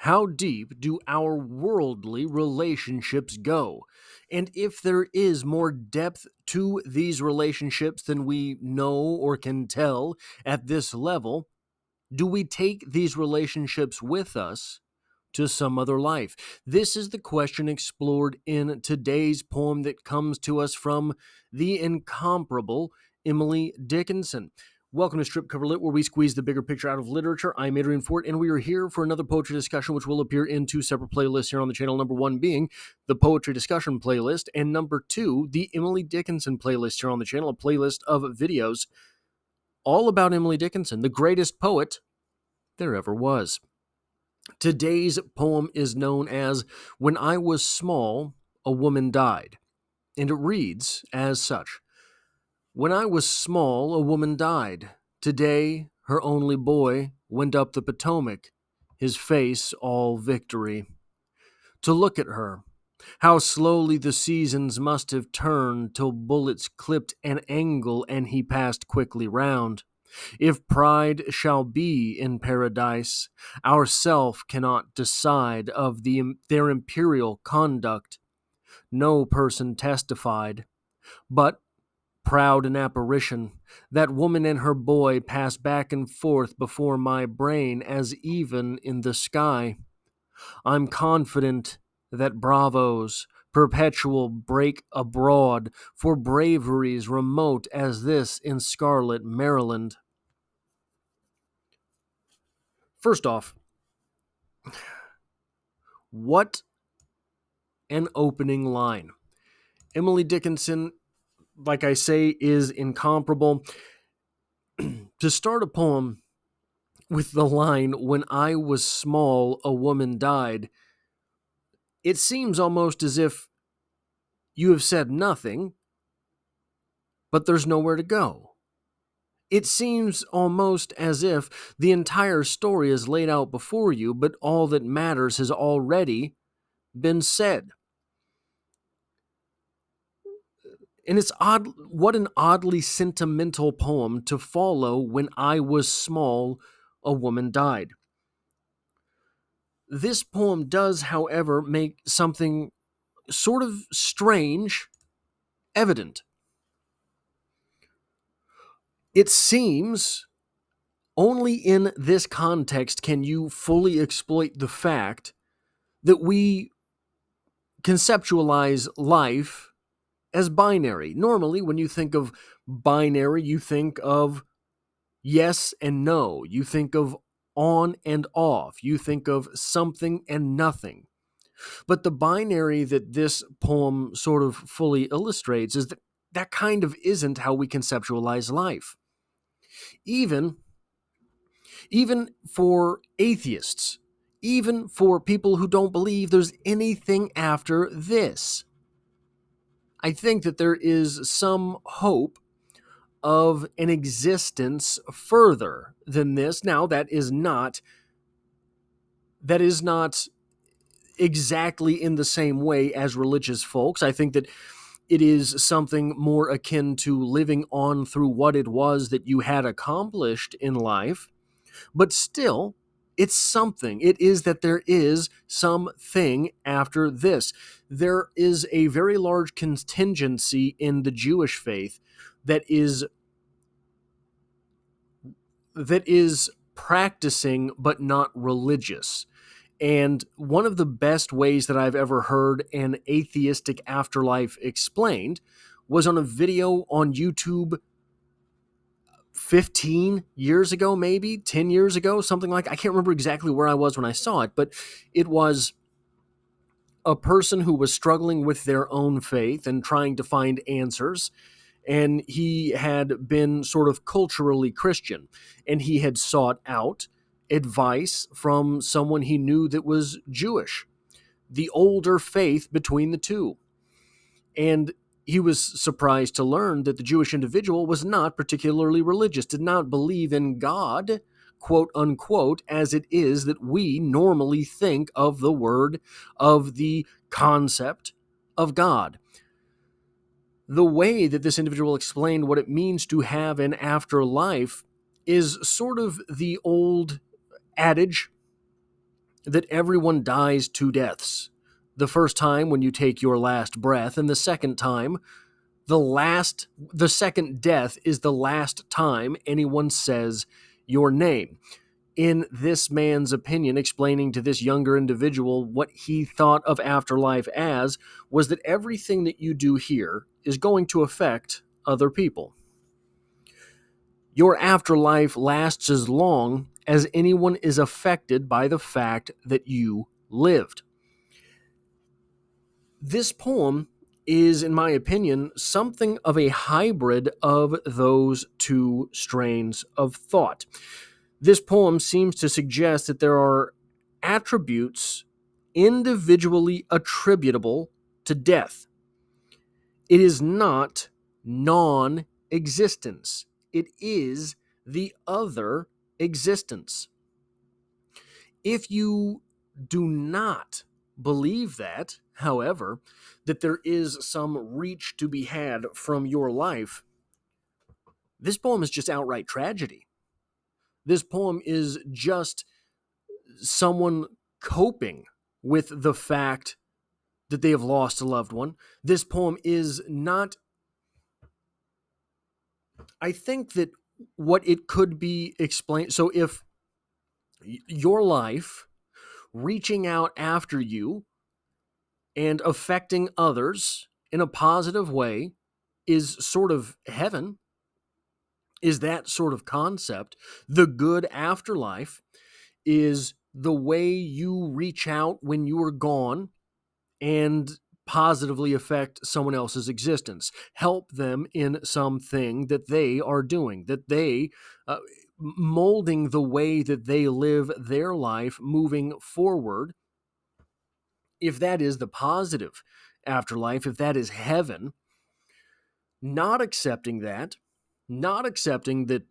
How deep do our worldly relationships go? And if there is more depth to these relationships than we know or can tell at this level, do we take these relationships with us to some other life? This is the question explored in today's poem that comes to us from the incomparable Emily Dickinson. Welcome to Strip Cover Lit, where we squeeze the bigger picture out of literature. I'm Adrian Fort, and we are here for another poetry discussion, which will appear in two separate playlists here on the channel. Number one being the Poetry Discussion playlist, and number two, the Emily Dickinson playlist here on the channel, a playlist of videos all about Emily Dickinson, the greatest poet there ever was. Today's poem is known as When I Was Small, a Woman Died, and it reads as such. When I was small, a woman died. Today, her only boy went up the Potomac, his face all victory. To look at her, how slowly the seasons must have turned till bullets clipped an angle and he passed quickly round. If pride shall be in paradise, ourself cannot decide of their imperial conduct. No person testified, but proud an apparition, that woman and her boy pass back and forth before my brain as even in the sky. I'm confident that bravos perpetual break abroad for braveries remote as this in scarlet Maryland. First off, what an opening line. Emily Dickinson, like I say, is incomparable. To start a poem with the line, when I was small, a woman died, it seems almost as if you have said nothing, but there's nowhere to go. It seems almost as if the entire story is laid out before you, but all that matters has already been said. And it's odd, what an oddly sentimental poem to follow. When I was small, a woman died. This poem does, however, make something sort of strange evident. It seems only in this context can you fully exploit the fact that we conceptualize life as binary. Normally, when you think of binary, you think of yes and no. You think of on and off. You think of something and nothing. But the binary that this poem sort of fully illustrates is that that kind of isn't how we conceptualize life. Even for atheists, even for people who don't believe there's anything after this, I think that there is some hope of an existence further than this. Now, that is not exactly in the same way as religious folks. I think that it is something more akin to living on through what it was that you had accomplished in life. But still, it's something. It is that there is something after this. There is a very large contingency in the Jewish faith that is practicing but not religious. And one of the best ways that I've ever heard an atheistic afterlife explained was on a video on YouTube 15 years ago, maybe 10 years ago, something like, I can't remember exactly where I was when I saw it, but it was a person who was struggling with their own faith and trying to find answers. And he had been sort of culturally Christian, and he had sought out advice from someone he knew that was Jewish, the older faith between the two. And he was surprised to learn that the Jewish individual was not particularly religious, did not believe in God, quote unquote, as it is that we normally think of the word, of the concept of God. The way that this individual explained what it means to have an afterlife is sort of the old adage that everyone dies two deaths. The first time when you take your last breath, and the second time, the second death is the last time anyone says your name. In this man's opinion, explaining to this younger individual what he thought of afterlife as was that everything that you do here is going to affect other people. Your afterlife lasts as long as anyone is affected by the fact that you lived. This poem is, in my opinion, something of a hybrid of those two strains of thought. This poem seems to suggest that there are attributes individually attributable to death. It is not non existence, it is the other existence. If you do not believe that, however, that there is some reach to be had from your life, this poem is just outright tragedy. This poem is just someone coping with the fact that they have lost a loved one. This poem is not, I think that what it could be explained. So if your life reaching out after you and affecting others in a positive way is sort of heaven, is that sort of concept, the good afterlife is the way you reach out when you are gone and positively affect someone else's existence, help them in something that they are doing, that they molding the way that they live their life moving forward. If that is the positive afterlife, if that is heaven, not accepting that, not accepting that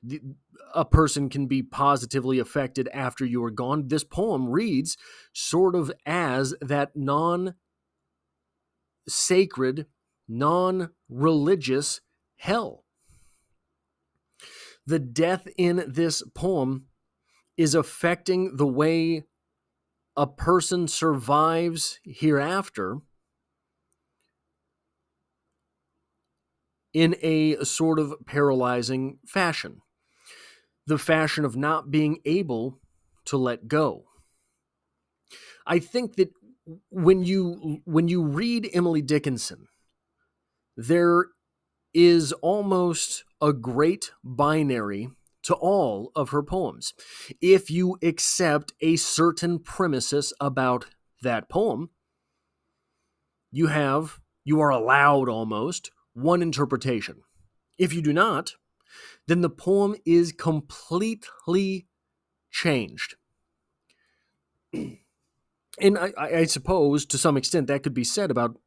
a person can be positively affected after you are gone, this poem reads sort of as that non-sacred, non-religious hell. The death in this poem is affecting the way a person survives hereafter in a sort of paralyzing fashion. The fashion of not being able to let go. I think that when you read Emily Dickinson, there is almost a great binary to all of her poems. If you accept a certain premises about that poem, you are allowed almost one interpretation. If you do not, then the poem is completely changed. And I suppose to some extent that could be said about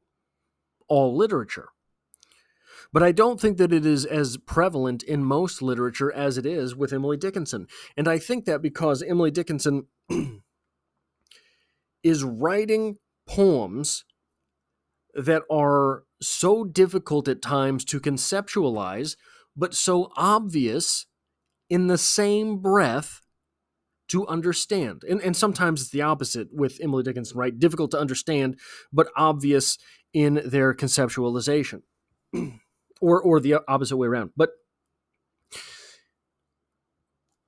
all literature. But I don't think that it is as prevalent in most literature as it is with Emily Dickinson. And I think that because Emily Dickinson is writing poems that are so difficult at times to conceptualize, but so obvious in the same breath to understand. And sometimes it's the opposite with Emily Dickinson, right? Difficult to understand, but obvious in their conceptualization. or the opposite way around. But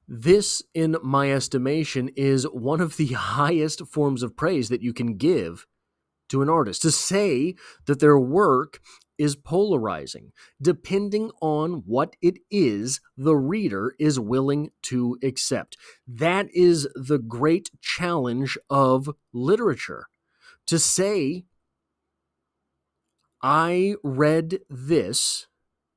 this, in my estimation, is one of the highest forms of praise that you can give to an artist. To say that their work is polarizing, depending on what it is the reader is willing to accept. That is the great challenge of literature. To say, I read this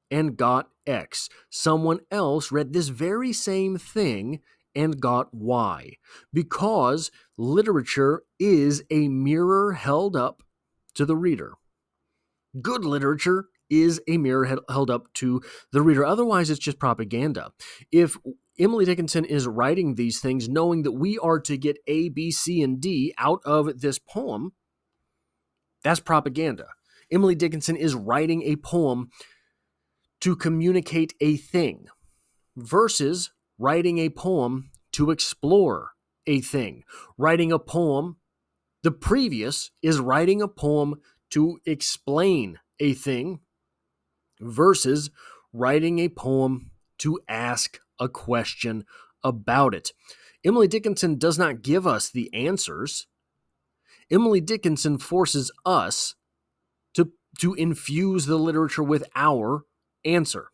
and got X. Someone else read this very same thing and got Y. Because literature is a mirror held up to the reader. Good literature is a mirror held up to the reader. Otherwise, it's just propaganda. If Emily Dickinson is writing these things knowing that we are to get A, B, C, and D out of this poem, that's propaganda. Emily Dickinson is writing a poem to communicate a thing versus writing a poem to explore a thing. Writing a poem, the previous is writing a poem to explain a thing versus writing a poem to ask a question about it. Emily Dickinson does not give us the answers. Emily Dickinson forces us to infuse the literature with our answer.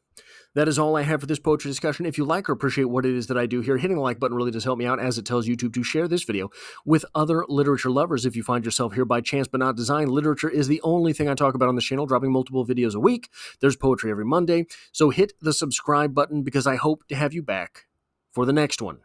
That is all I have for this poetry discussion. If you like or appreciate what it is that I do here, hitting the like button really does help me out, as it tells YouTube to share this video with other literature lovers. If you find yourself here by chance but not design, literature is the only thing I talk about on this channel, dropping multiple videos a week. There's poetry every Monday. So hit the subscribe button because I hope to have you back for the next one.